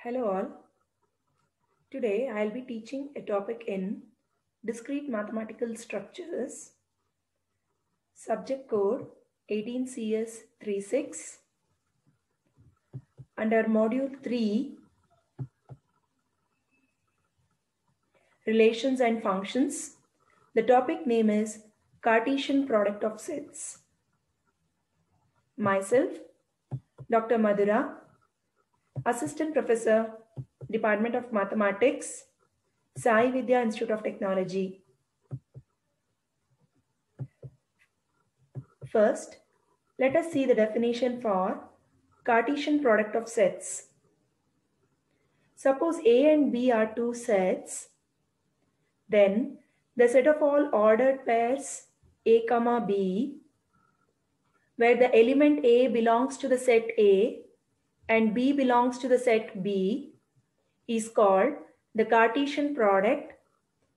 Hello all. Today I'll be teaching a topic in discrete mathematical structures, subject code 18CS36 under module 3 relations and functions. The topic name is Cartesian product of sets. Myself, Dr. Madhura, Assistant Professor, Department of Mathematics, Sai Vidya Institute of Technology. First, let us see the definition for Cartesian product of sets. Suppose A and B are two sets, then the set of all ordered pairs A, B, where the element A belongs to the set A and B belongs to the set B, is called the Cartesian product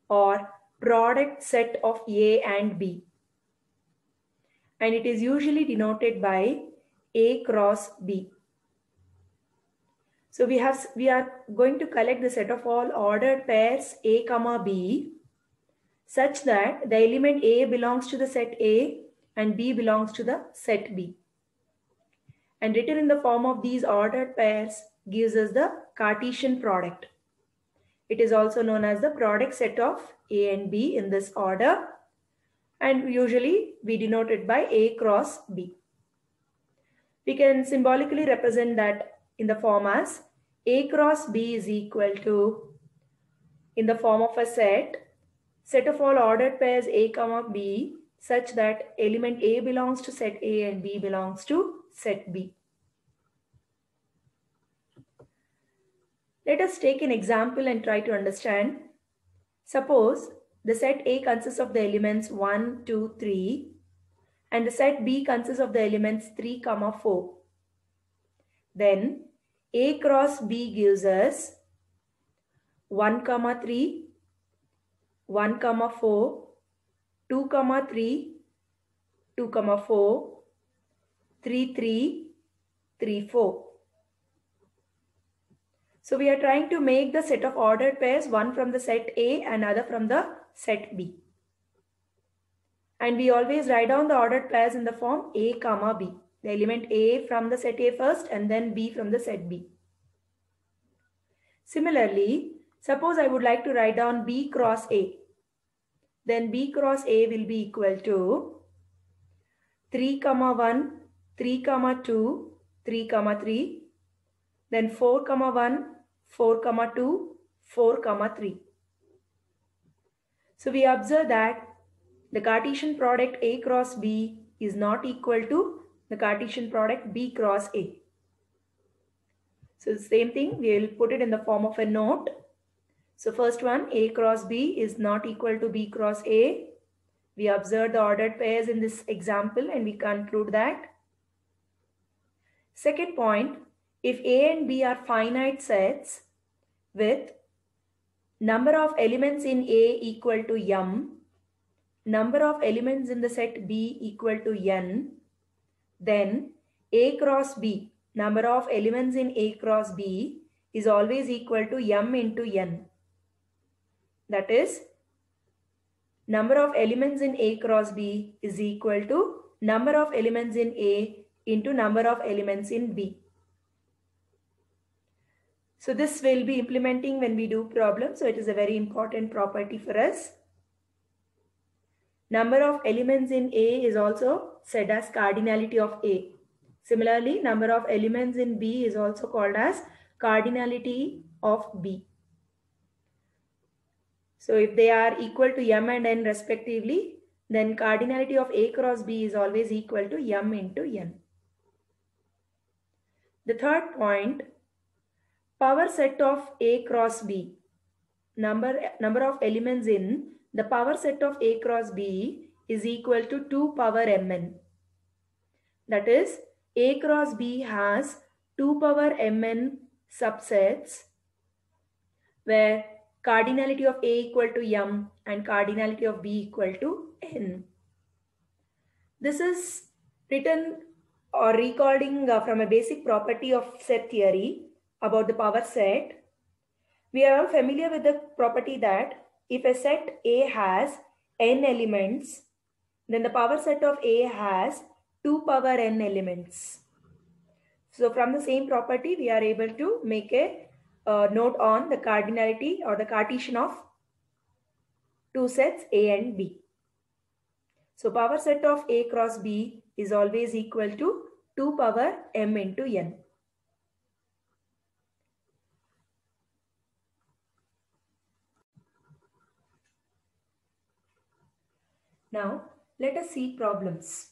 or product set of A and B. And it is usually denoted by A cross B. So we are going to collect the set of all ordered pairs A, B such that the element A belongs to the set A and B belongs to the set B. And written in the form of these ordered pairs gives us the Cartesian product. It is also known as the product set of A and B in this order, and usually we denote it by A cross B. We can symbolically represent that in the form as A cross B is equal to, in the form of a set of all ordered pairs A, B such that element A belongs to set A and B belongs to set B. Let us take an example and try to understand. Suppose the set A consists of the elements 1, 2, 3 and the set B consists of the elements 3, 4. Then A cross B gives us 1, 3, 1, 4, 2, 3, 2, 4, 3, 3, 3, 4. So we are trying to make the set of ordered pairs, one from the set A and other from the set B. And we always write down the ordered pairs in the form A, B. The element A from the set A first and then B from the set B. Similarly, suppose I would like to write down B cross A. Then B cross A will be equal to 3, 1, 3, 2, 3, 3. Then 4, 1, 4, 2, 4, 3. So we observe that the Cartesian product A cross B is not equal to the Cartesian product B cross A. So the same thing, we will put it in the form of a note. So first one, A cross B is not equal to B cross A. We observe the ordered pairs in this example and we conclude that. Second point, if A and B are finite sets with number of elements in A equal to m, number of elements in the set B equal to n, then A cross B, number of elements in A cross B is always equal to m into n. That is, number of elements in A cross B is equal to number of elements in A into number of elements in B. So this will be implementing when we do problems. So it is a very important property for us. Number of elements in A is also said as cardinality of A. Similarly, number of elements in B is also called as cardinality of B. So if they are equal to m and n respectively, then cardinality of A cross B is always equal to m into n. The third point, power set of A cross B. Number of elements in the power set of A cross B is equal to 2 power mn. That is, A cross B has 2 power mn subsets where cardinality of A equal to m and cardinality of B equal to n. This is written or recording from a basic property of set theory. about the power set. We are all familiar with the property that if a set A has n elements, then the power set of A has 2 power n elements. So from the same property, we are able to make a note on the cardinality or the Cartesian of two sets A and B. So power set of A cross B is always equal to 2 power m into n. Now let us see problems.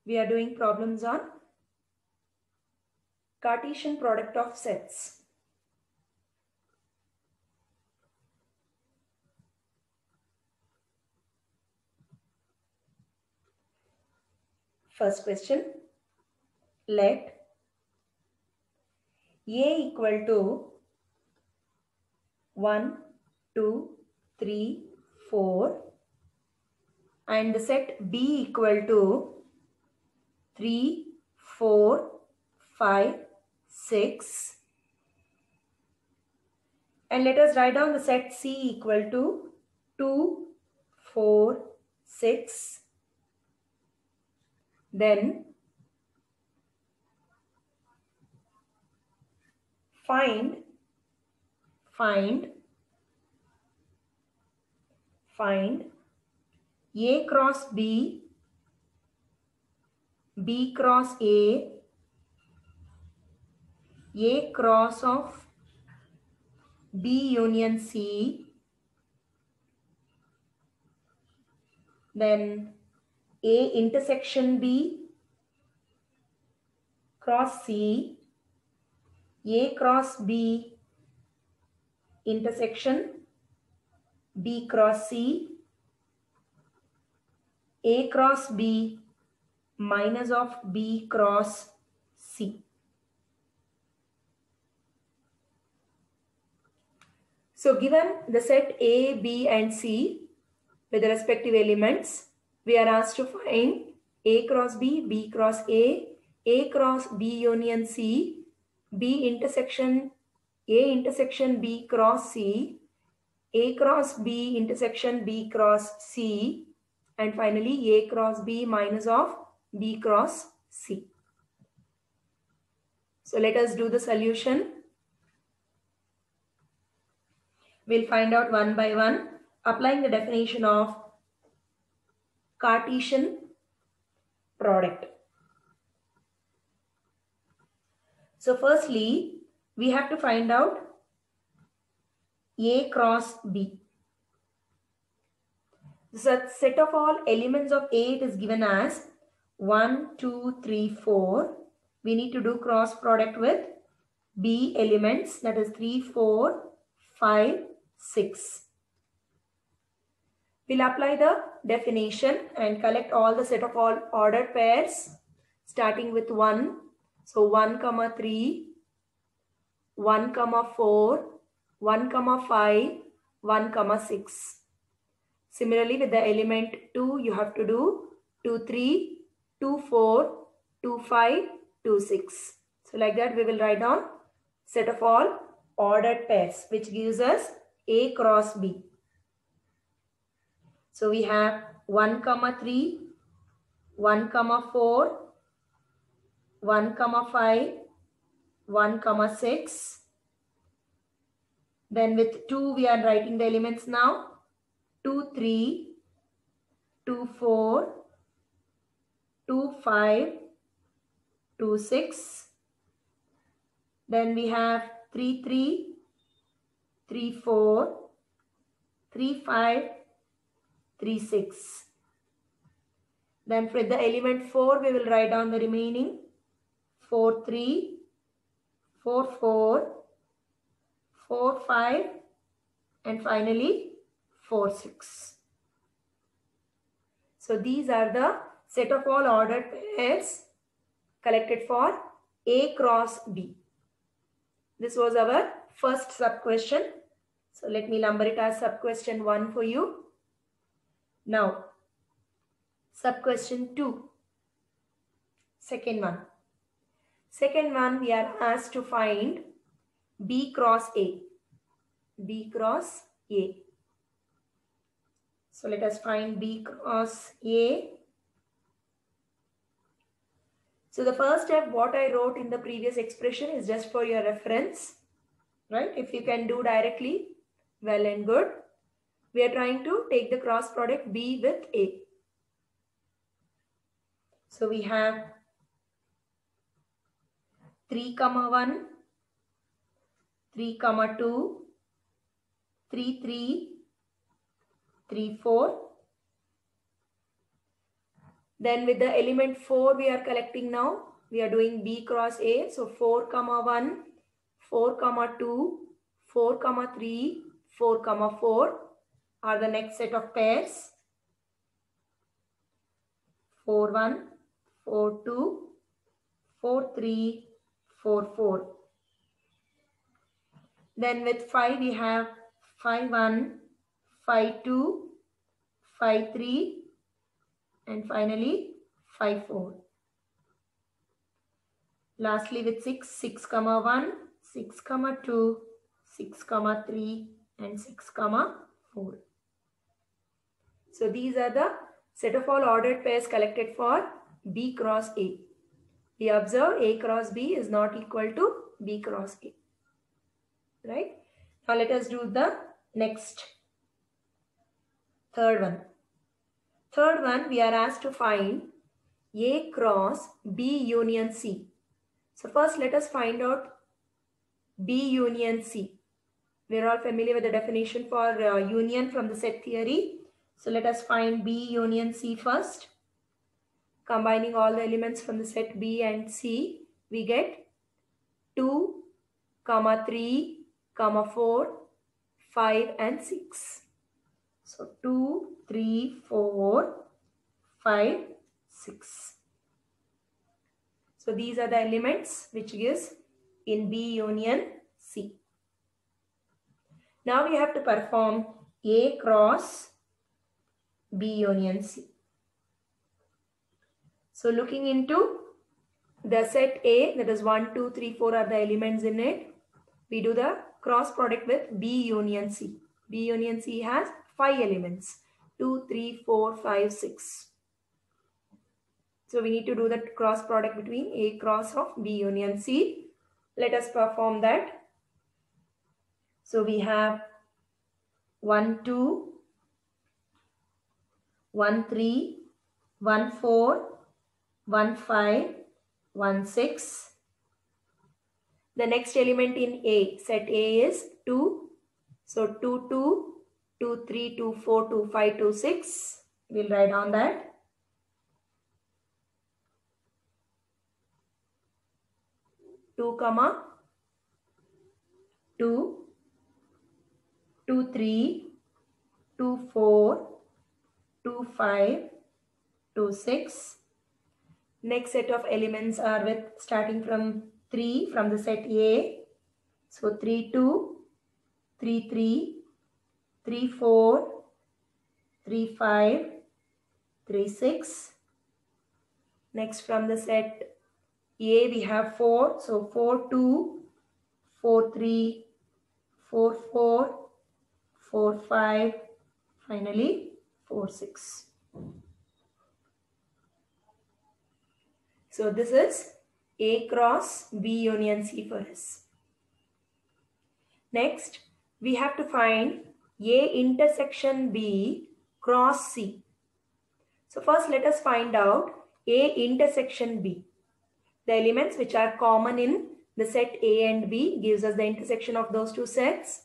We are doing problems on Cartesian product of sets. First question, let A equal to 1, 2, 3, 4 and the set B equal to 3, 4, 5, 6 and let us write down the set C equal to 2, 4, 6. Then find A cross B, B cross A cross of B union C, then A intersection B cross C, A cross B intersection B cross C, A cross B minus of B cross C. So given the set A, B and C with the respective elements, we are asked to find A cross B, B cross A cross B union C, B intersection A intersection B cross C, A cross B intersection B cross C, and finally A cross B minus of B cross C. So let us do the solution. We'll find out one by one, applying the definition of Cartesian product. So firstly, we have to find out A cross B. The set of all elements of A is given as 1, 2, 3, 4. We need to do cross product with B elements, that is 3, 4, 5, 6. We'll apply the definition and collect all the set of all ordered pairs starting with 1. So 1, 3, 1, 4, 1, 5, 1, 6. Similarly with the element 2, you have to do 2, 3, 2, 4, 2, 5, 2, 6. So like that we will write down set of all ordered pairs which gives us A cross B. So we have 1, 3, 1, 4, 1, 5, 1, 6. Then with 2 we are writing the elements now. 2, 3, 2, 4, 2, 5, 2, 6. Then we have 3, 3, 3, 4, 3, 5, 3, 6. Then for the element 4, we will write down the remaining 4, 3, 4, 4, 4, 5, and finally 4, 6. So these are the set of all ordered pairs collected for A cross B. This was our first sub question. So let me number it as sub question 1 for you. Now, sub question 2. Second one. Second one, we are asked to find B cross A. B cross A. So let us find B cross A. So the first step, what I wrote in the previous expression is just for your reference, right? If you can do directly, well and good. We are trying to take the cross product B with A. So we have 3, 1, 3, 2, 3, 3, 3, 4. Then with the element 4 we are collecting now. We are doing B cross A. So 4, 1, 4, 2, 4, 3, 4, 4 are the next set of pairs. 4, 1, 4, 2, 4, 3, 4, 4. Then with 5 we have 5, 1, 5, 2, 5, 3 and finally 5, 4. Lastly with 6, 6, 1, 6, 2, 6, 3 and 6, 4. So these are the set of all ordered pairs collected for B cross A. We observe A cross B is not equal to B cross A. Right? Now let us do the next third one. Third one, we are asked to find A cross B union C. So first let us find out B union C. We are all familiar with the definition for union from the set theory. So let us find B union C first. Combining all the elements from the set B and C, we get 2, 3, 4, 5 and 6. So 2, 3, 4, 5, 6. So these are the elements which gives in B union C. Now we have to perform A cross B union C. So looking into the set A, that is 1, 2, 3, 4 are the elements in it. We do the cross product with B union C. B union C has 5 elements. 2, 3, 4, 5, 6. So we need to do the cross product between A cross of B union C. Let us perform that. So we have 1, 2, 1, 3, 1, 4, 1, 5, 1, 6. The next element in A, set A is 2. So 2, 2, 2, 3, 2, 4, 2, 5, 2, 6. We'll write on that. 2, 2, 2, 3, 2, 4, 2, 5, 2, 6. Next set of elements are with starting from 3 from the set A. So 3, 2, 3, 3, 3, 4, 3, 5, 3, 6. Next from the set A we have 4. So 4, 2, 4, 3, 4, 4, 4, 5, finally 4, 6. So this is A cross B union C for us. Next, we have to find A intersection B cross C. So first let us find out A intersection B. The elements which are common in the set A and B gives us the intersection of those two sets.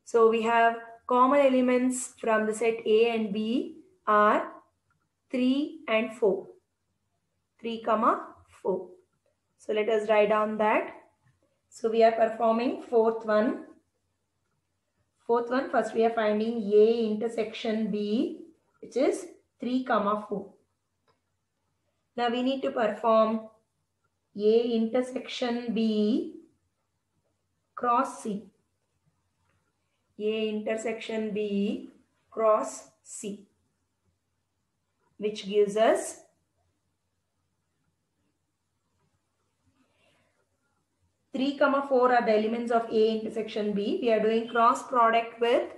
So we have common elements from the set A and B are 3 and 4. 3, 4. So let us write down that. So we are performing fourth one. Fourth one, first we are finding A intersection B, which is 3, 4. Now we need to perform A intersection B cross C. A intersection B cross C, which gives us 3, 4 are the elements of A intersection B. We are doing cross product with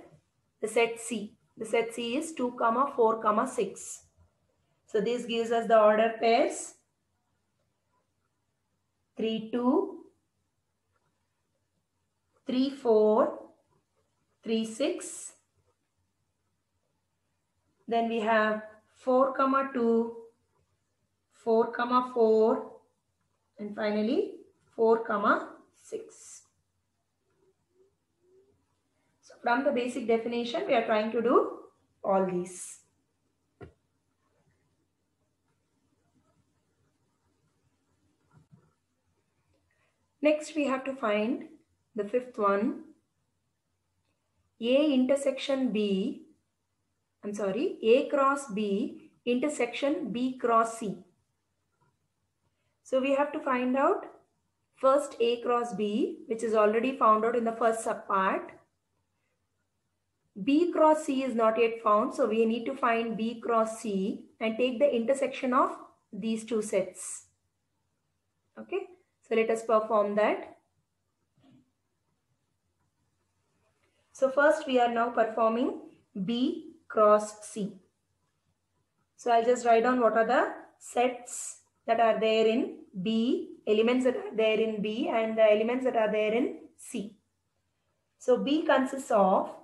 the set C. The set C is 2, 4, 6. So this gives us the order pairs 3, 2, 3, 4, 3, 6. Then we have 4, 2, 4, 4, and finally 4, 6. So from the basic definition, we are trying to do all these. Next, we have to find the fifth one. A cross B intersection B cross C. So we have to find out first A cross B, which is already found out in the first subpart. B cross C is not yet found, so we need to find B cross C and take the intersection of these two sets. Okay, so let us perform that. So first we are now performing B cross C. So I'll just write down what are the sets that are there in B, elements that are there in B and the elements that are there in C. So B consists of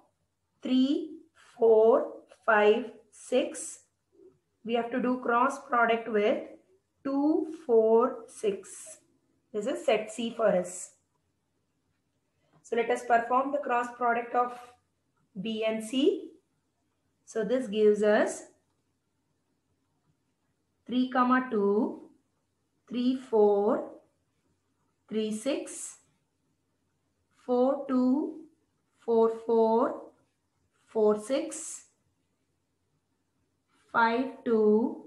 3, 4, 5, 6. We have to do cross product with 2, 4, 6. This is set C for us. So let us perform the cross product of B and C. So this gives us 3, 2, 3, 4, 3, 6, 4, 2, 4, 4, 4, 6, 5, 2,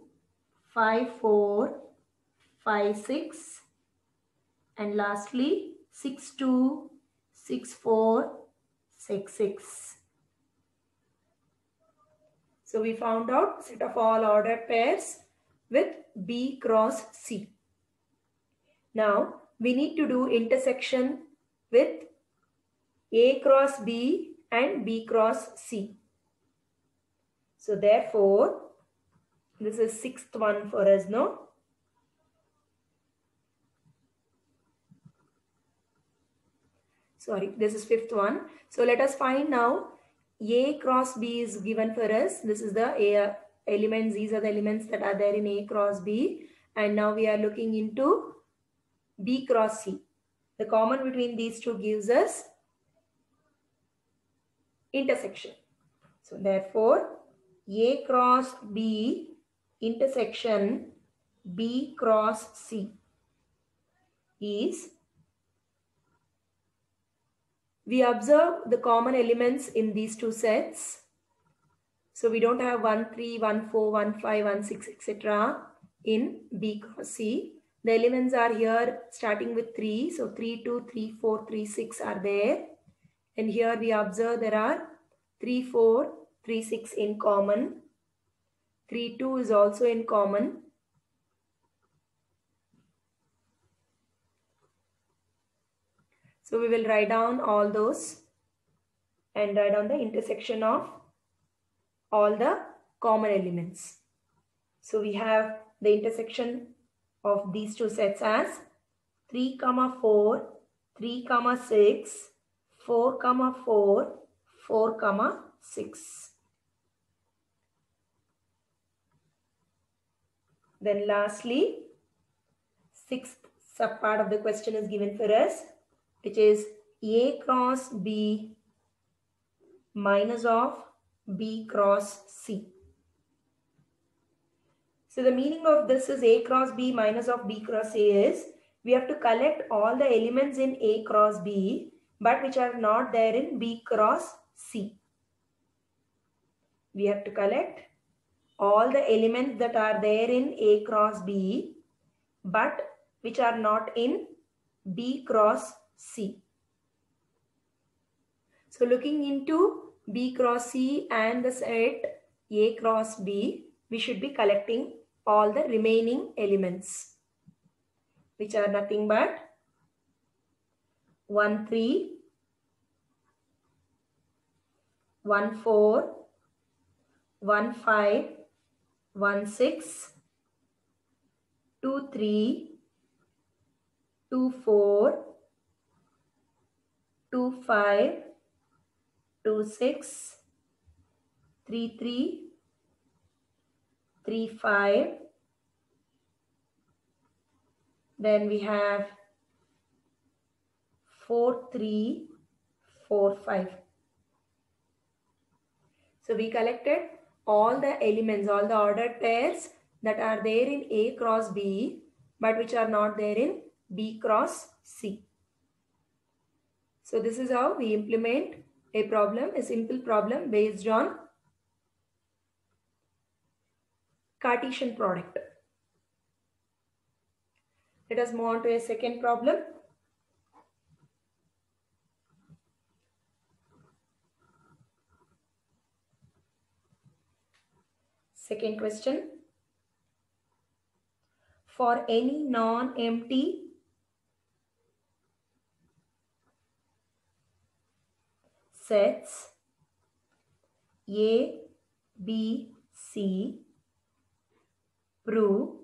5, 4, 5, 6, and lastly 6, 2, 6, 4, 6, 6. So we found out set of all ordered pairs with B cross C. Now we need to do intersection with A cross B and B cross C. So therefore, this is sixth one for us, no? Sorry, this is fifth one. So let us find now A cross B is given for us. This is the A elements. These are the elements that are there in A cross B. And now we are looking into B cross C. The common between these two gives us intersection. So therefore, A cross B intersection B cross C is, we observe the common elements in these two sets. So we don't have 1, 3, 1, 4, 1, 5, 1, 6, etc. in B cross C. The elements are here starting with 3. So 3, 2, 3, 4, 3, 6 are there. And here we observe there are 3, 4, 3, 6 in common. 3, 2 is also in common. So we will write down all those and write down the intersection of all the common elements. So we have the intersection of these two sets as 3, 4, 3, 6, 4, 4, 4, 6. Then lastly, sixth subpart of the question is given for us, which is A cross B minus of B cross C. So the meaning of this is A cross B minus of B cross A is, we have to collect all the elements in A cross B but which are not there in B cross C. We have to collect all the elements that are there in A cross B but which are not in B cross C. So looking into B cross C and the set A cross B, we should be collecting all the remaining elements, which are nothing but 1 3, 1 4, 1 5, 1 6, 2 3, 2 4, 2 5, 2 6, 3 3, 3 5. Then we have 4 3, 4 5. So we collected all the elements, all the ordered pairs that are there in A cross B, but which are not there in B cross C. So this is how we implement a problem, a simple problem based on Cartesian product. Let us move on to a second problem. Second question. For any non-empty sets A, B, C, prove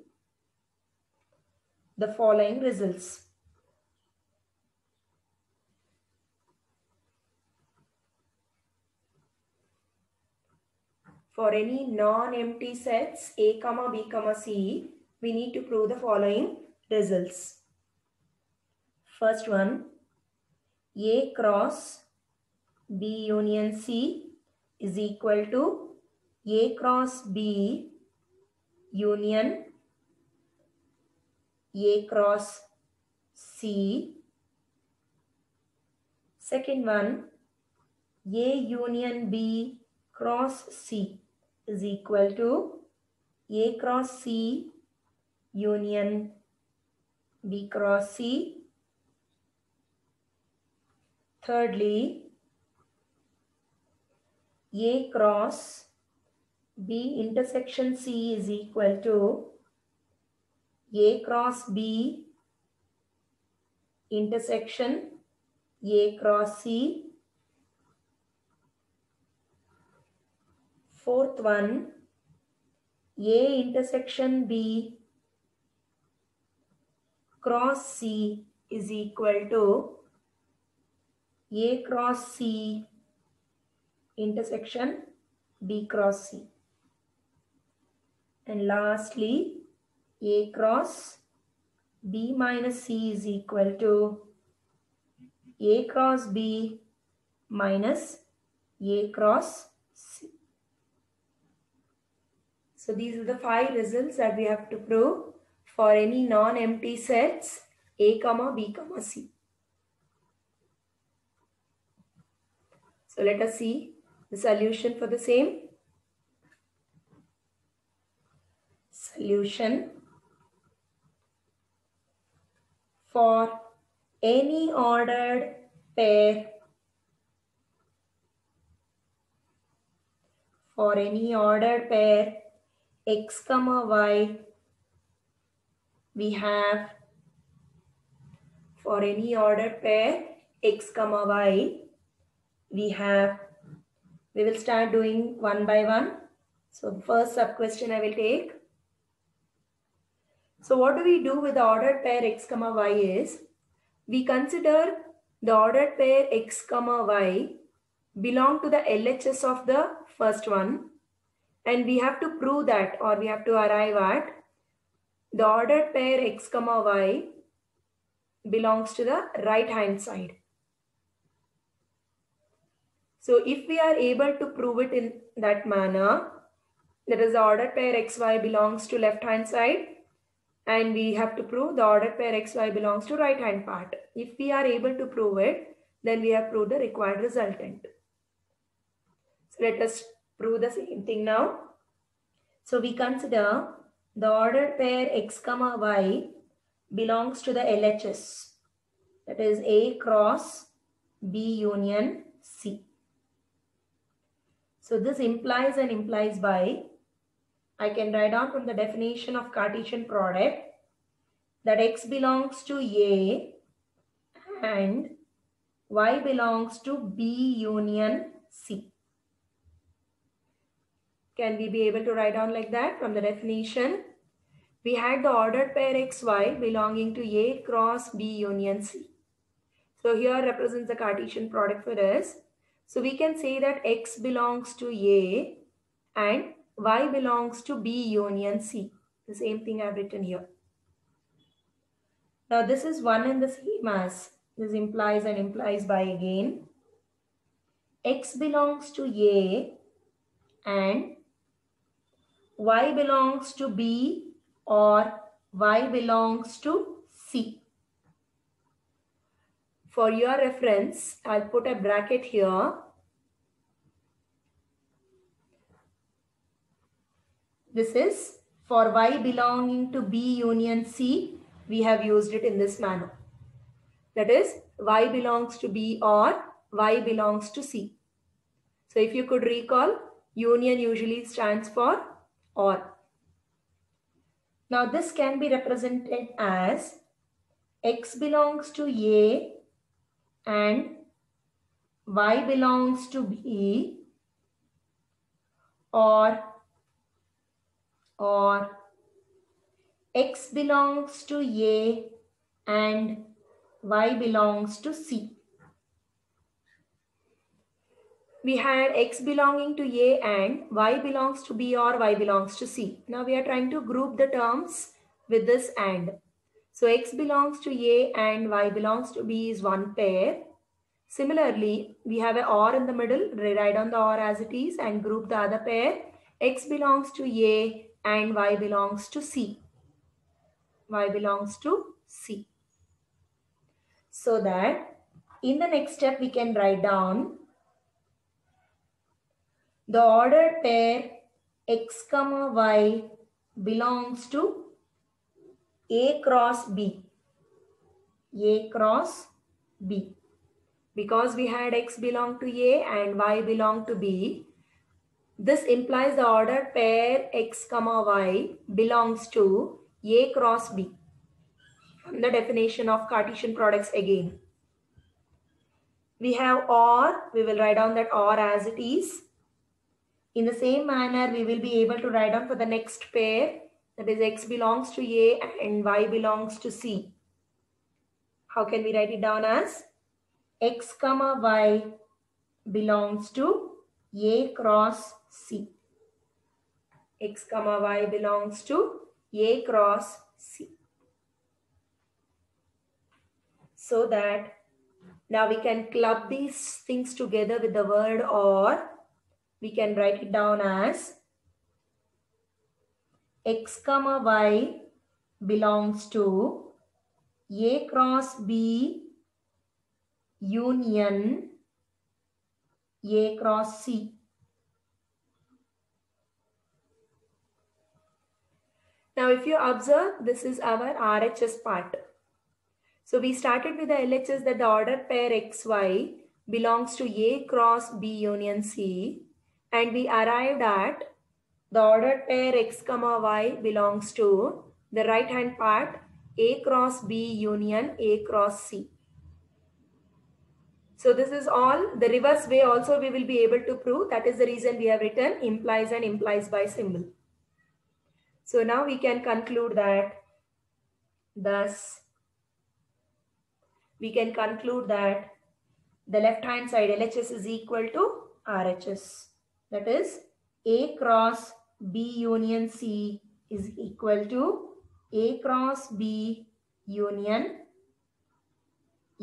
the following results. For any non-empty sets A, B, C, we need to prove the following results. First one, A cross B union C is equal to A cross B union A cross C. Second one, A union B cross C is equal to A cross C union B cross C. Thirdly, A cross B intersection C is equal to A cross B intersection A cross C. Fourth one, A intersection B cross C is equal to A cross C intersection B cross C. And lastly, A cross B minus C is equal to A cross B minus A cross C. So these are the 5 results that we have to prove for any non-empty sets A, B, C. So let us see the solution for the same. Solution. For any ordered pair x, y, we have for any ordered pair x, y, we will start doing one by one. So first sub question I will take. So what do we do with the ordered pair x, y is, we consider the ordered pair x, y belong to the LHS of the first one, and we have to prove that, or we have to arrive at the ordered pair x, y belongs to the right hand side. So if we are able to prove it in that manner, that is the ordered pair xy belongs to left hand side, and we have to prove the ordered pair xy belongs to right hand part. If we are able to prove it, then we have proved the required resultant. So let us prove the same thing now. So we consider the ordered pair x, y belongs to the LHS, that is A cross B union C. So this implies by, I can write down from the definition of Cartesian product that x belongs to A and Y belongs to B union C. Can we be able to write down like that from the definition? We had the ordered pair XY belonging to A cross B union C. So here represents the Cartesian product for us. So we can say that X belongs to A and Y belongs to B union C. The same thing I have written here. Now this is one and the same as this implies and implies by again. X belongs to A and Y belongs to B or Y belongs to C. For your reference, I'll put a bracket here. This is for Y belonging to B union C. We have used it in this manner. That is, Y belongs to B or Y belongs to C. So if you could recall, union usually stands for or. Now this can be represented as X belongs to A and Y belongs to B or X belongs to A and Y belongs to C. We had X belonging to A and Y belongs to B or Y belongs to C. Now we are trying to group the terms with this AND. So X belongs to A and Y belongs to B is one pair. Similarly, we have an OR in the middle. Write down the OR as it is and group the other pair. X belongs to A and Y belongs to C. Y belongs to C. So that in the next step we can write down the ordered pair X comma Y belongs to A cross B. A cross B. Because we had X belong to A and Y belong to B, this implies the ordered pair X comma Y belongs to A cross B. From the definition of Cartesian products again. We have OR. We will write down that OR as it is. In the same manner, we will be able to write down for the next pair. That is X belongs to A and Y belongs to C. How can we write it down as? X comma Y belongs to A cross C. X comma Y belongs to A cross C. So that now we can club these things together with the word OR. We can write it down as X comma Y belongs to A cross B union A cross C. Now if you observe, this is our RHS part. So we started with the LHS that the ordered pair XY belongs to A cross B union C, and we arrived at the ordered pair X comma Y belongs to the right hand part A cross B union A cross C. So this is all. The reverse way also we will be able to prove. That is the reason we have written implies and implies by symbol. So now we can conclude that thus we can conclude that the left hand side LHS is equal to RHS. That is A cross B union C is equal to A cross B union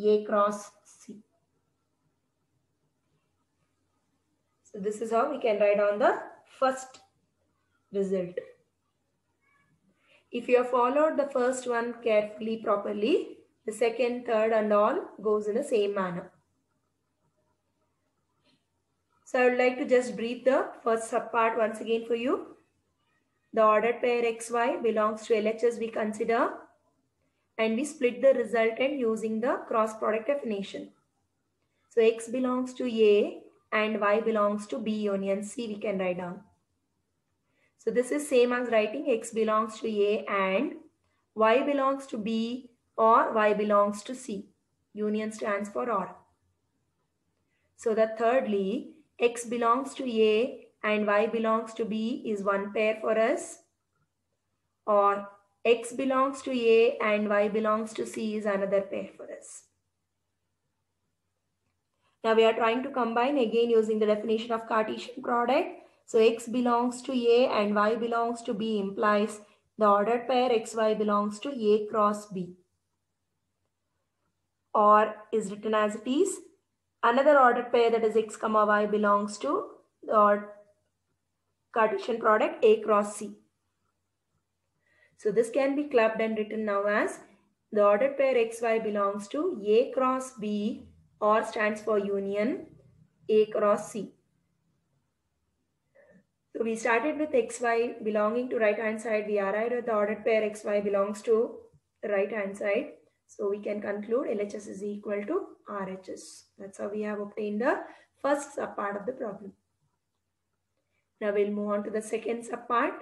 A cross C. So this is how we can write down the first result. If you have followed the first one carefully, properly, the second, third and all goes in the same manner. So I would like to just brief the first subpart once again for you. The ordered pair XY belongs to LHS we consider, and we split the resultant using the cross product definition. So X belongs to A and Y belongs to B union C we can write down. So this is same as writing X belongs to A and Y belongs to B or Y belongs to C. Union stands for OR. So that thirdly, x belongs to A and y belongs to B is one pair for us, or x belongs to A and y belongs to C is another pair for us. Now we are trying to combine again using the definition of Cartesian product. So x belongs to A and y belongs to B implies the ordered pair xy belongs to A cross B, or is written as it is. Another ordered pair, that is x comma y, belongs to the Cartesian product A cross C. So this can be clubbed and written now as the ordered pair xy belongs to A cross B, or stands for union A cross C. So we started with xy belonging to right hand side. We arrived at the ordered pair xy belongs to the right hand side. So we can conclude LHS is equal to RHS. That's how we have obtained the first subpart of the problem. Now we'll move on to the second subpart.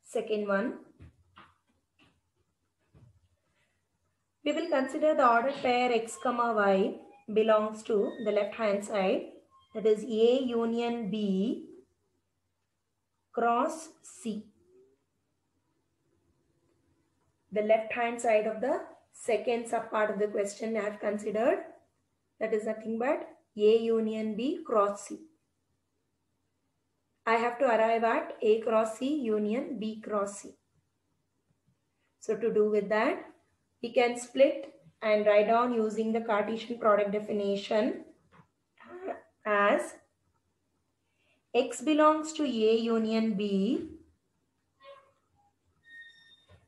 Second one, we will consider the ordered pair x comma y belongs to the left hand side, that is A union B cross C. The left hand side of the second subpart of the question I have considered, that is nothing but A union B cross C. I have to arrive at A cross C union B cross C. So to do with that, we can split and write down using the Cartesian product definition as x belongs to A union B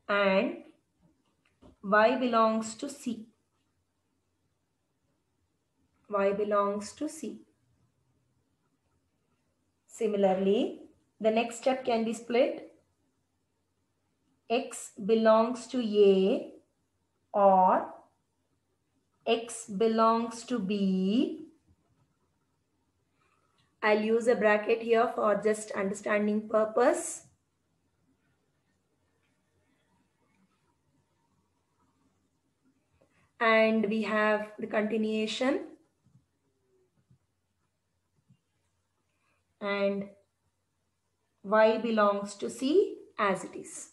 and y belongs to C. Y belongs to C. Similarly, the next step can be split. X belongs to A or x belongs to B. I'll use a bracket here for just understanding purpose. And we have the continuation. And y belongs to C as it is.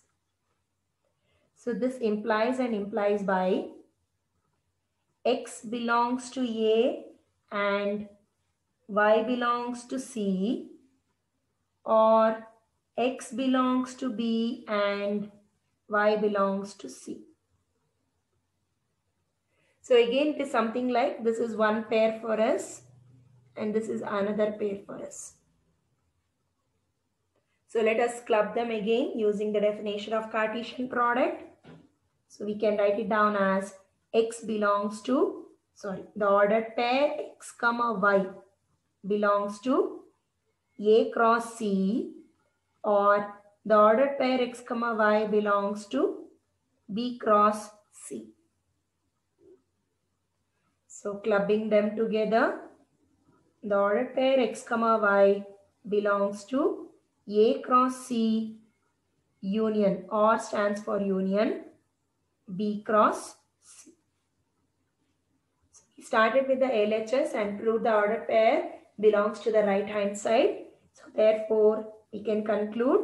So this implies by x belongs to A and y belongs to C, or x belongs to B and y belongs to C. So again, it is something like this is one pair for us and this is another pair for us. So let us club them again using the definition of Cartesian product. So we can write it down as x belongs to, the ordered pair x comma y belongs to A cross C, or the ordered pair x comma y belongs to B cross C. So clubbing them together, the ordered pair x comma y belongs to A cross C union, or stands for union B cross C. So we started with the LHS and proved the ordered pair belongs to the right hand side. So therefore we can conclude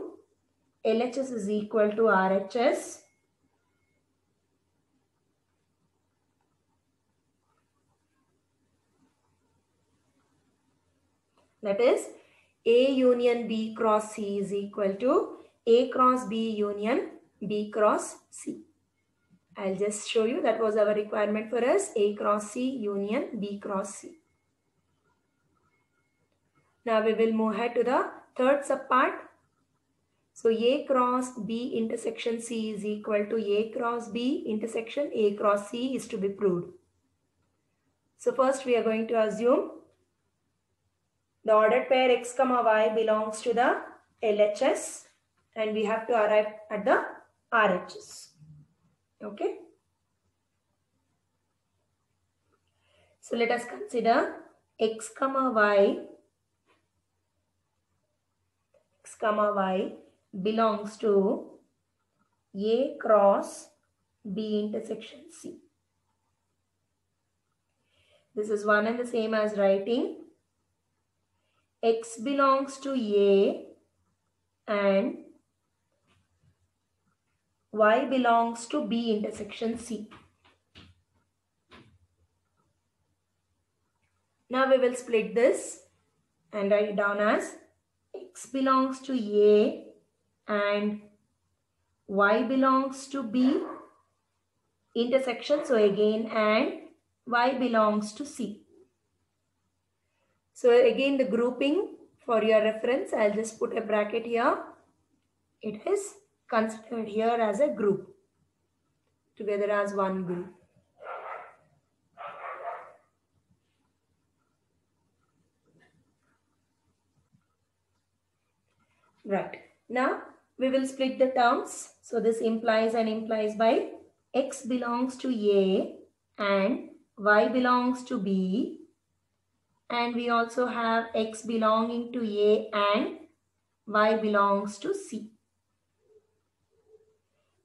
LHS is equal to RHS. That is A union B cross C is equal to A cross B union B cross C. I'll just show you that was our requirement for us, A cross C union B cross C. Now we will move ahead to the third subpart. So A cross B intersection C is equal to A cross B intersection A cross C is to be proved. So first we are going to assume the ordered pair x comma y belongs to the LHS and we have to arrive at the RHS. Okay. So let us consider x comma y comma y belongs to A cross B intersection C. This is one and the same as writing x belongs to A and y belongs to B intersection C. Now we will split this and write it down as x belongs to A and y belongs to B intersection. So again, and y belongs to C. So again, the grouping for your reference, I'll just put a bracket here. It is considered here as a group, together as one group. Right. Now we will split the terms. So this implies and implies by x belongs to A and y belongs to B. And we also have x belonging to A and y belongs to C.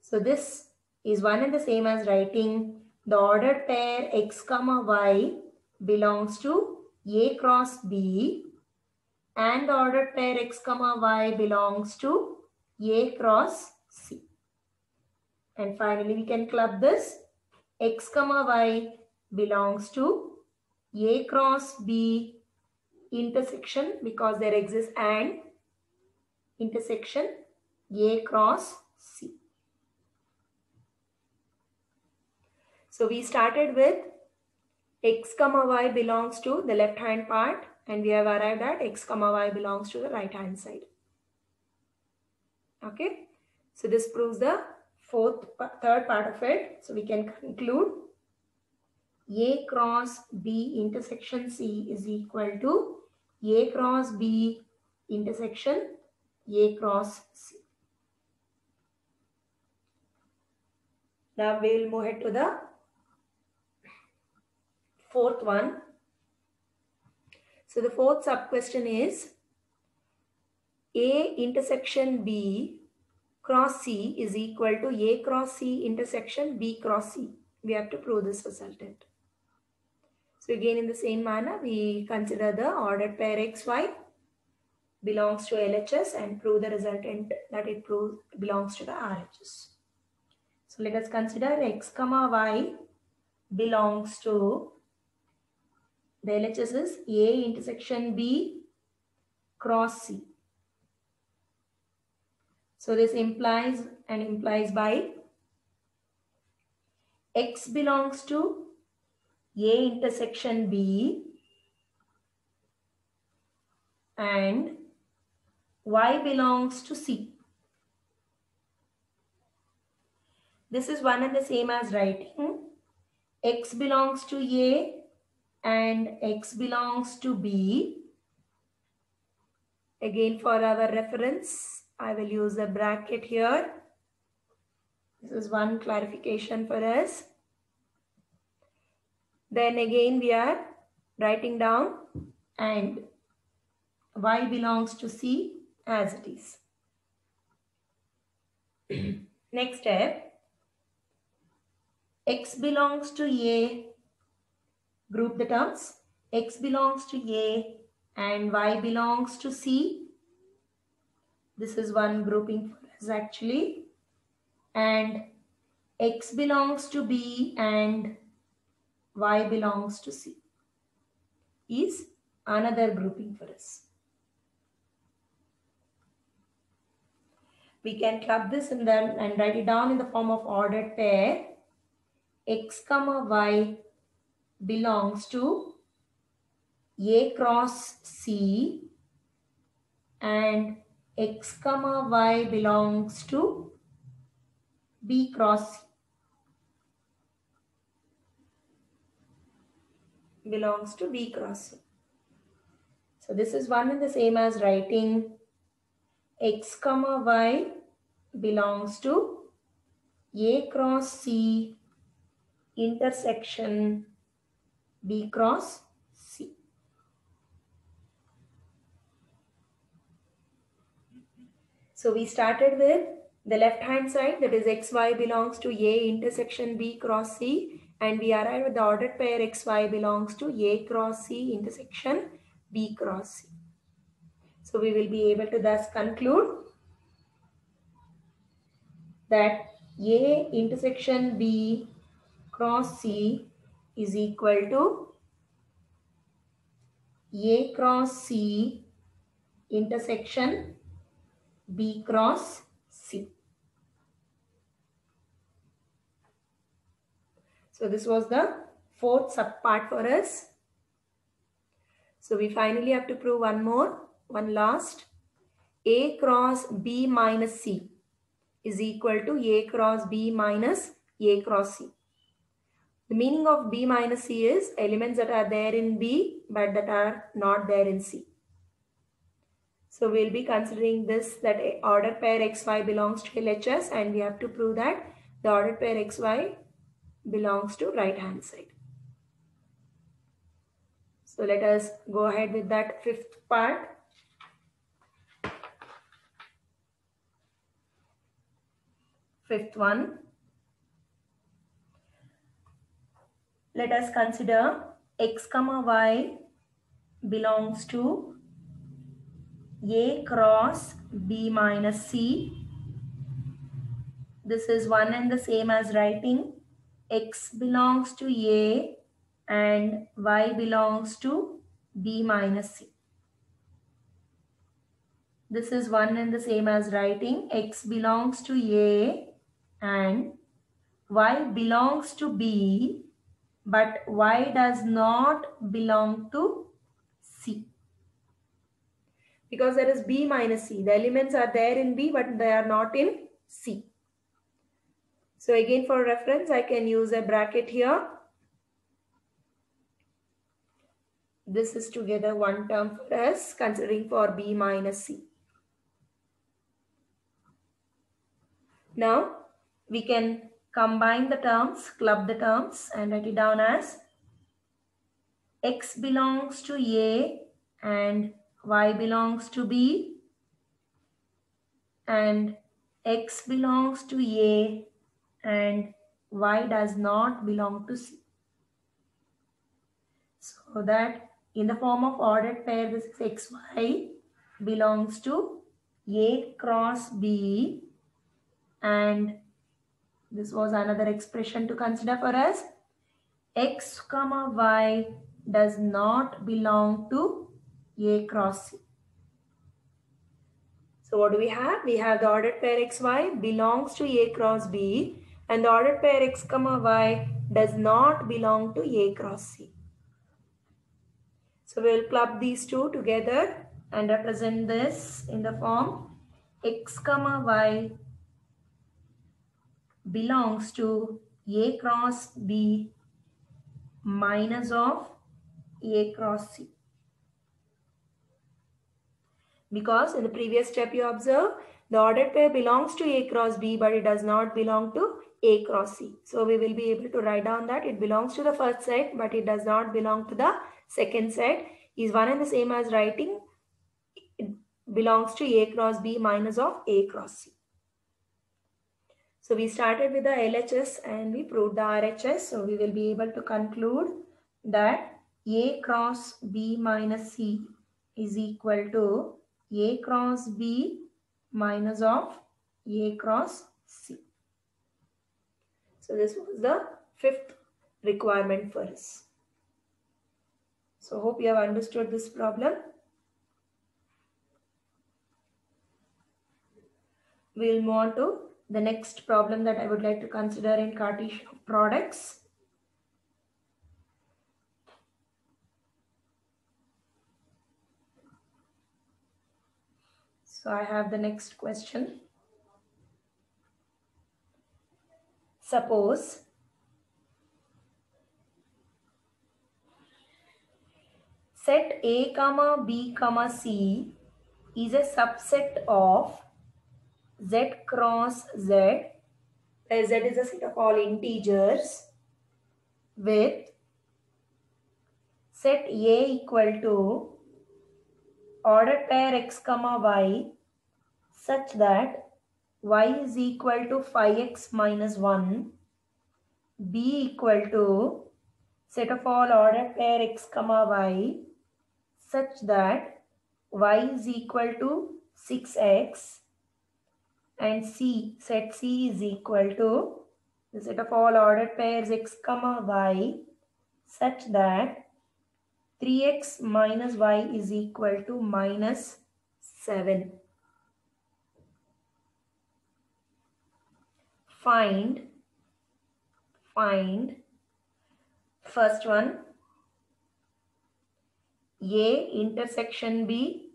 So this is one and the same as writing the ordered pair x comma y belongs to A cross B and the ordered pair x comma y belongs to A cross C. And finally we can club this x comma y belongs to A cross B intersection, because there exists and intersection A cross C. So we started with x comma y belongs to the left hand part and we have arrived at x comma y belongs to the right hand side. Okay. So this proves the third part of it. So we can conclude A cross B intersection C is equal to A cross B intersection A cross C. Now we will move ahead to the fourth one. So the fourth sub question is A intersection B cross C is equal to A cross C intersection B cross C. We have to prove this resultant. So again, in the same manner, we consider the ordered pair XY belongs to LHS and prove the resultant that it belongs to the RHS. So let us consider x comma y belongs to the LHS is A intersection B cross C. So this implies by x belongs to A intersection B and y belongs to C. This is one and the same as writing x belongs to A and x belongs to B. Again, for our reference, I will use a bracket here. This is one clarification for us. Then again, we are writing down and y belongs to C as it is. Next step, x belongs to A, group the terms, x belongs to A and y belongs to C. This is one grouping for us actually. And x belongs to B and y belongs to C is another grouping for us. We can club this and write it down in the form of ordered pair x comma y belongs to A cross C and x comma y belongs to B cross C. Belongs to B cross C. So this is one and the same as writing x comma y belongs to A cross C intersection B cross C. So we started with the left hand side, that is xy belongs to A intersection B cross C, and we arrived with the ordered pair xy belongs to A cross C intersection B cross C. So we will be able to thus conclude that A intersection B cross C is equal to A cross C intersection B cross C. So this was the fourth subpart for us. So we finally have to prove one last. A cross B minus C is equal to A cross B minus A cross C. The meaning of B minus C is elements that are there in B but that are not there in C. So we'll be considering this, that ordered pair xy belongs to LHS, and we have to prove that the ordered pair xy belongs to right hand side. So let us go ahead with that fifth part. Fifth one. Let us consider x comma y belongs to A cross B minus C. This is one and the same as writing x belongs to A and y belongs to B minus C. This is one and the same as writing x belongs to A and y belongs to B, but y does not belong to C. Because there is B minus C. The elements are there in B but they are not in C. So again, for reference, I can use a bracket here. This is together one term for us, considering for B minus C. Now we can combine the terms, club the terms, and write it down as x belongs to A and y belongs to B, and x belongs to A and y does not belong to C. So that in the form of ordered pair, this is xy belongs to A cross B, and this was another expression to consider for us. X comma y does not belong to A cross C. So what do we have? We have the ordered pair xy belongs to A cross B, and the ordered pair x comma y does not belong to A cross C. So we will club these two together and represent this in the form x comma y belongs to A cross B minus of A cross C. Because in the previous step you observe the ordered pair belongs to A cross B but it does not belong to A cross C. So we will be able to write down that it belongs to the first set but it does not belong to the second set. Is one and the same as writing it belongs to A cross B minus of A cross C. So we started with the LHS and we proved the RHS. So we will be able to conclude that A cross B minus C is equal to A cross B minus of A cross C. So this was the fifth requirement for us. So hope you have understood this problem. We will move on to the next problem that I would like to consider in Cartesian products. So I have the next question. Suppose set A comma B comma C is a subset of Z cross Z, where Z is a set of all integers, with set A equal to ordered pair x comma y such that y is equal to 5x minus 1, b equal to set of all ordered pair x comma y such that y is equal to 6x, and c, set c is equal to the set of all ordered pairs x comma y such that 3x minus y is equal to minus 7. Find first one, A intersection B,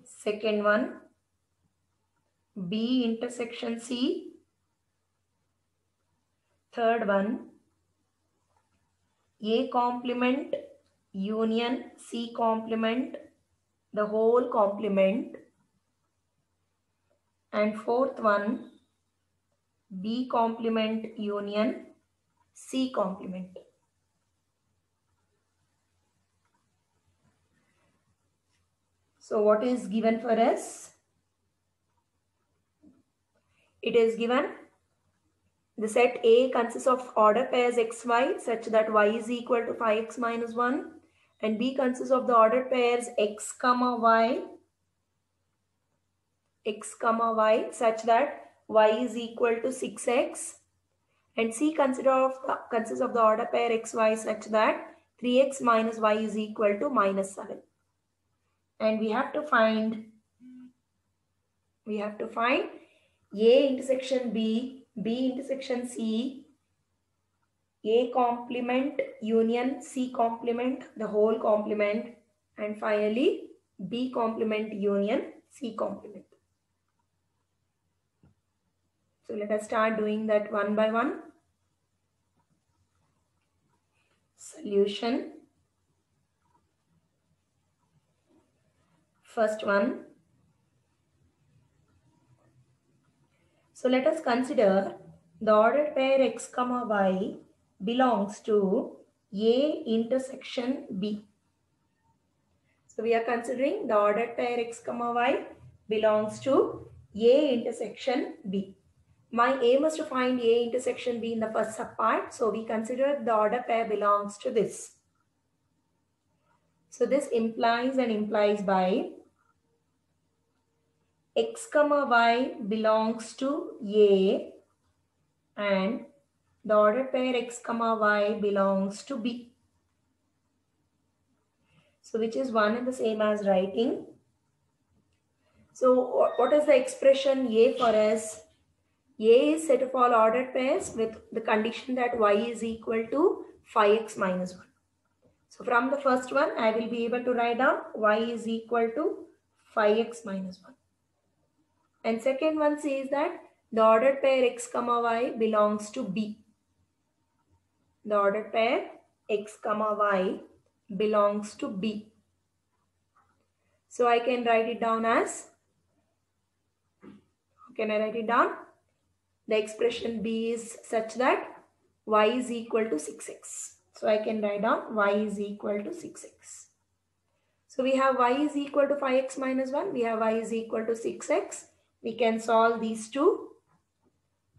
second one, B intersection C, third one, A complement union C complement, the whole complement, and fourth one, B complement union C complement. So what is given for us? It is given the set A consists of order pairs xy such that y is equal to 5x minus 1, and B consists of the ordered pairs x comma y such that y is equal to 6x, and C consists of the order pair xy such that 3x minus y is equal to minus 7. And we have to find A intersection B, B intersection C, A complement union C complement, the whole complement, and finally B complement union C complement. So let us start doing that one by one. Solution. First one. So let us consider the ordered pair x comma y belongs to A intersection B. So we are considering the ordered pair x comma y belongs to A intersection B. My aim is to find A intersection B in the first subpart. So we consider the order pair belongs to this. So this implies by x comma y belongs to A and the ordered pair x comma y belongs to B. So which is one and the same as writing. So what is the expression A for us? A is set of all ordered pairs with the condition that y is equal to 5x minus 1. So from the first one, I will be able to write down y is equal to 5x minus 1. And second one says that the ordered pair x comma y belongs to B. The ordered pair x comma y belongs to B. So I can write it down as, how can I write it down? The expression B is such that y is equal to 6x. So I can write down y is equal to 6x. So we have y is equal to 5x minus 1. We have y is equal to 6x. We can solve these two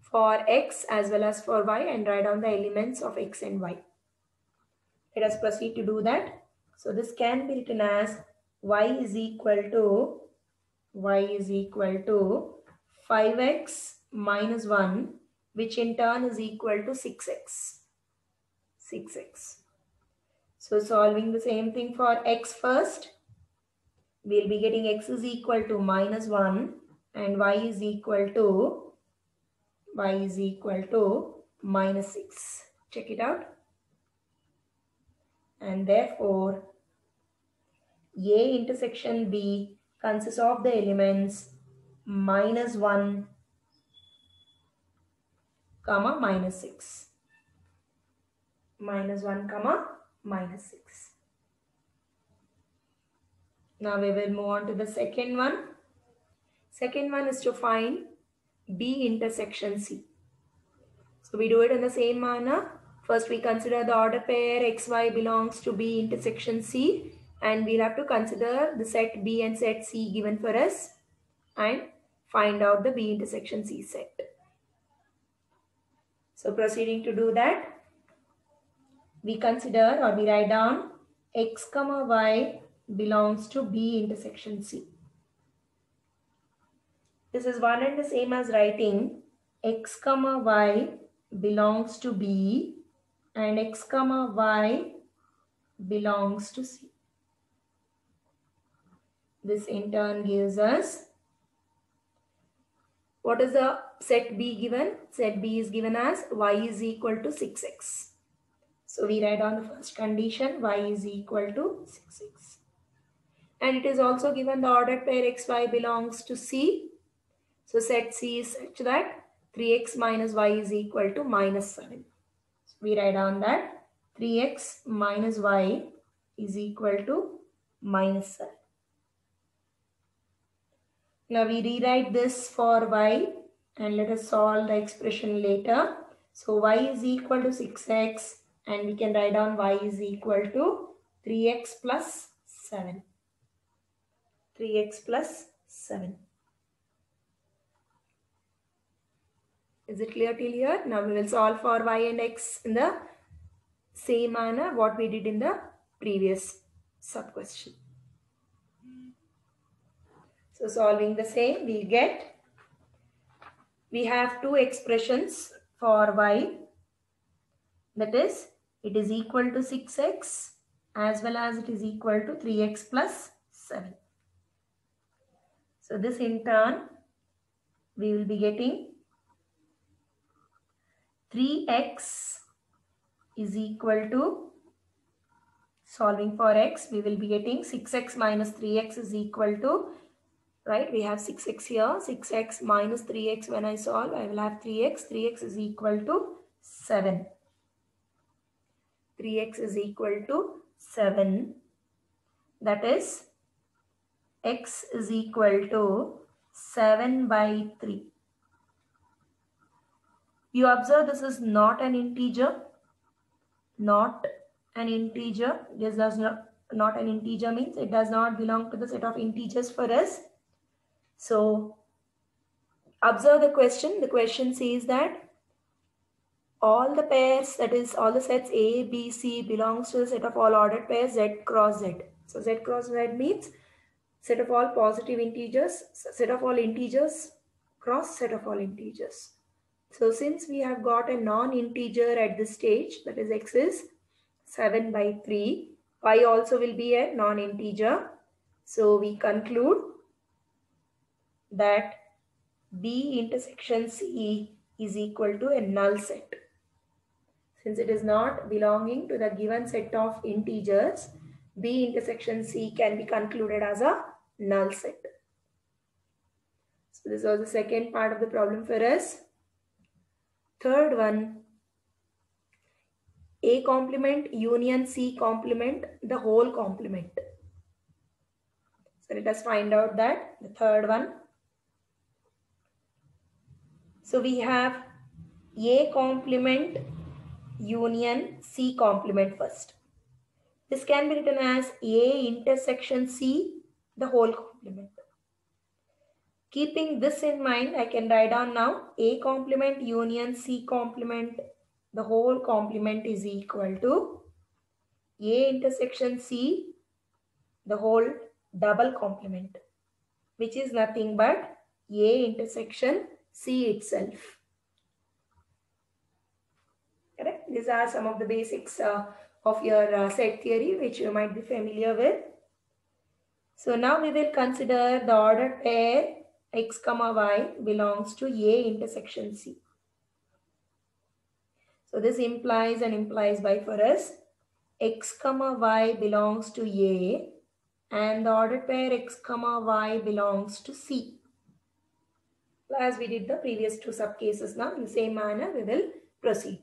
for x as well as for y and write down the elements of x and y. Let us proceed to do that. So this can be written as y is equal to 5x minus 1, which in turn is equal to 6x. So solving the same thing for x first, we'll be getting x is equal to minus 1 and y is equal to minus 6. Check it out. And therefore, A intersection B consists of the elements minus 1, comma minus 6. Minus 1, comma minus 6. Now we will move on to the second one. Second one is to find B intersection C. So we do it in the same manner. First we consider the order pair xy belongs to B intersection C, and we'll have to consider the set B and set C given for us. and find out the B intersection C set. So proceeding to do that, we consider or we write down x comma y belongs to B intersection C. This is one and the same as writing x comma y belongs to B and x comma y belongs to C. This in turn gives us, what is the set B given? Set B is given as y is equal to 6x. So we write down the first condition, y is equal to 6x. And it is also given the ordered pair xy belongs to C. So set C is such that 3x minus y is equal to minus 7. So we write down that 3x minus y is equal to minus 7. Now we rewrite this for y and let us solve the expression later. So y is equal to 6x and we can write down y is equal to 3x plus 7. 3x plus 7. Is it clear till here? Now we will solve for y and x in the same manner what we did in the previous sub question. So solving the same, we have two expressions for y, that is it is equal to 6x as well as it is equal to 3x plus 7. So this in turn we will be getting 3x is equal to, solving for x, we will be getting 6x minus 3x is equal to, right, we have 6x here, 6x minus 3x when I solve, I will have 3x, 3x is equal to 7. 3x is equal to 7, that is x is equal to 7 by 3. You observe this is not an integer. Not an integer. This does not an integer means it does not belong to the set of integers for us. So observe the question. The question says that all the pairs, that is all the sets A, B, C belongs to the set of all ordered pairs Z cross Z. So Z cross Z means set of all positive integers, set of all integers cross set of all integers. So since we have got a non-integer at this stage, that is x is 7 by 3, y also will be a non-integer. So we conclude that B intersection C is equal to a null set. Since it is not belonging to the given set of integers, B intersection C can be concluded as a null set. So this was the second part of the problem for us. Third one, A complement union C complement, the whole complement. So let us find out that, the third one. So we have A complement union C complement first. This can be written as A intersection C, the whole complement. Keeping this in mind, I can write down now A complement union C complement, the whole complement is equal to A intersection C, the whole double complement, which is nothing but A intersection C itself. Correct? These are some of the basics of your set theory which you might be familiar with. So now we will consider the ordered pair x comma y belongs to A intersection C. So this implies by for us x comma y belongs to A and the ordered pair x comma y belongs to C. As we did the previous two sub cases, now in the same manner we will proceed.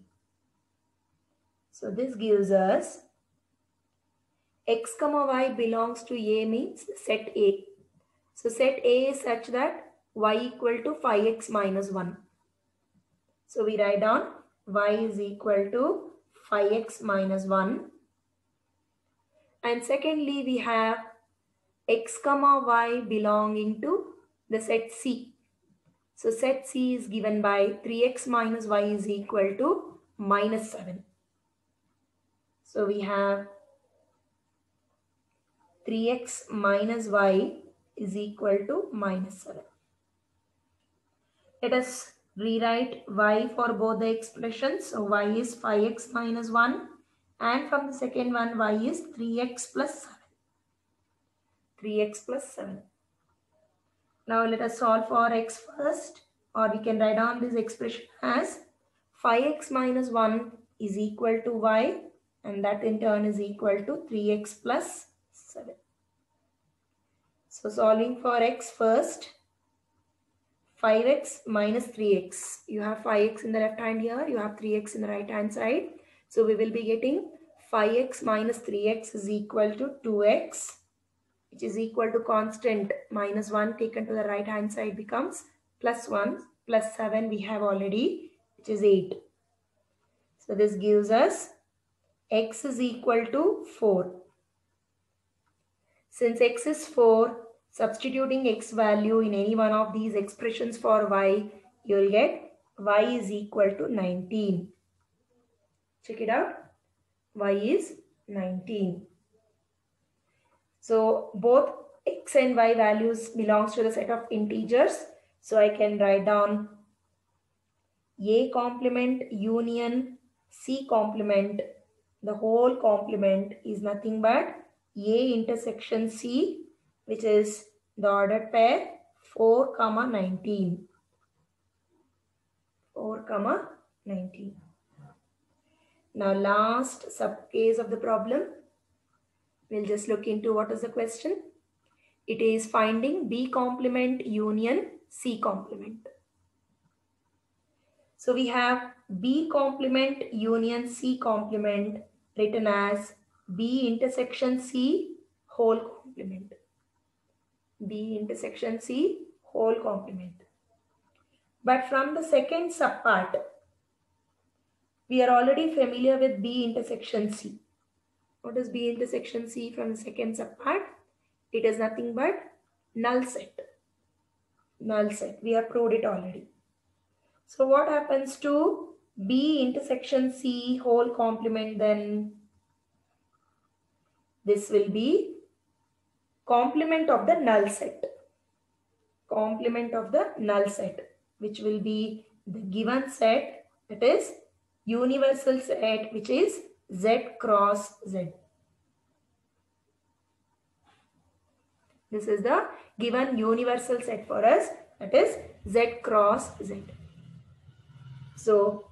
So this gives us x comma y belongs to A means set A. So set A is such that y equal to 5x minus 1. So we write down y is equal to 5x minus 1. And secondly, we have x comma y belonging to the set C. So set C is given by 3x minus y is equal to minus 7. So we have 3x minus y is equal to minus 7. Let us rewrite y for both the expressions. So y is 5x minus 1 and from the second one y is 3x plus 7. 3x plus 7. Now let us solve for x first, or we can write down this expression as 5x minus 1 is equal to y, and that in turn is equal to 3x plus 7. So solving for x first, 5x minus 3x. You have 5x in the left hand here, you have 3x in the right hand side. So we will be getting 5x minus 3x is equal to 2x, which is equal to constant minus 1 taken to the right hand side becomes plus 1 plus 7 we have already, which is 8. So this gives us x is equal to 4. Since x is 4, substituting x value in any one of these expressions for y, you will get y is equal to 19. Check it out. Y is 19. So both x and y values belongs to the set of integers. So I can write down a complement union c complement. The whole complement is nothing but a intersection c, which is the ordered pair 4, 19. 4, 19. Now last sub case of the problem. We'll just look into what is the question. It is finding B complement union C complement. So we have B complement union C complement written as B intersection C whole complement. B intersection C whole complement. But from the second subpart, we are already familiar with B intersection C. What is B intersection C from the second subpart? It is nothing but null set. Null set. We have proved it already. So what happens to B intersection C whole complement then? This will be complement of the null set. Complement of the null set, which will be the given set, that is universal set, which is Z cross Z. This is the given universal set for us, that is Z cross Z. So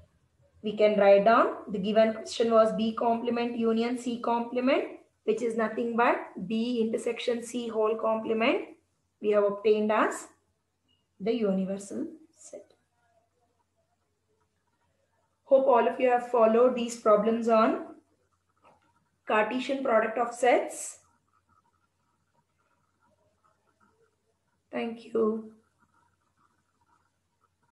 we can write down the given question was B complement union C complement, which is nothing but B intersection C whole complement. We have obtained as the universal set. Hope all of you have followed these problems on Cartesian product of sets. Thank you.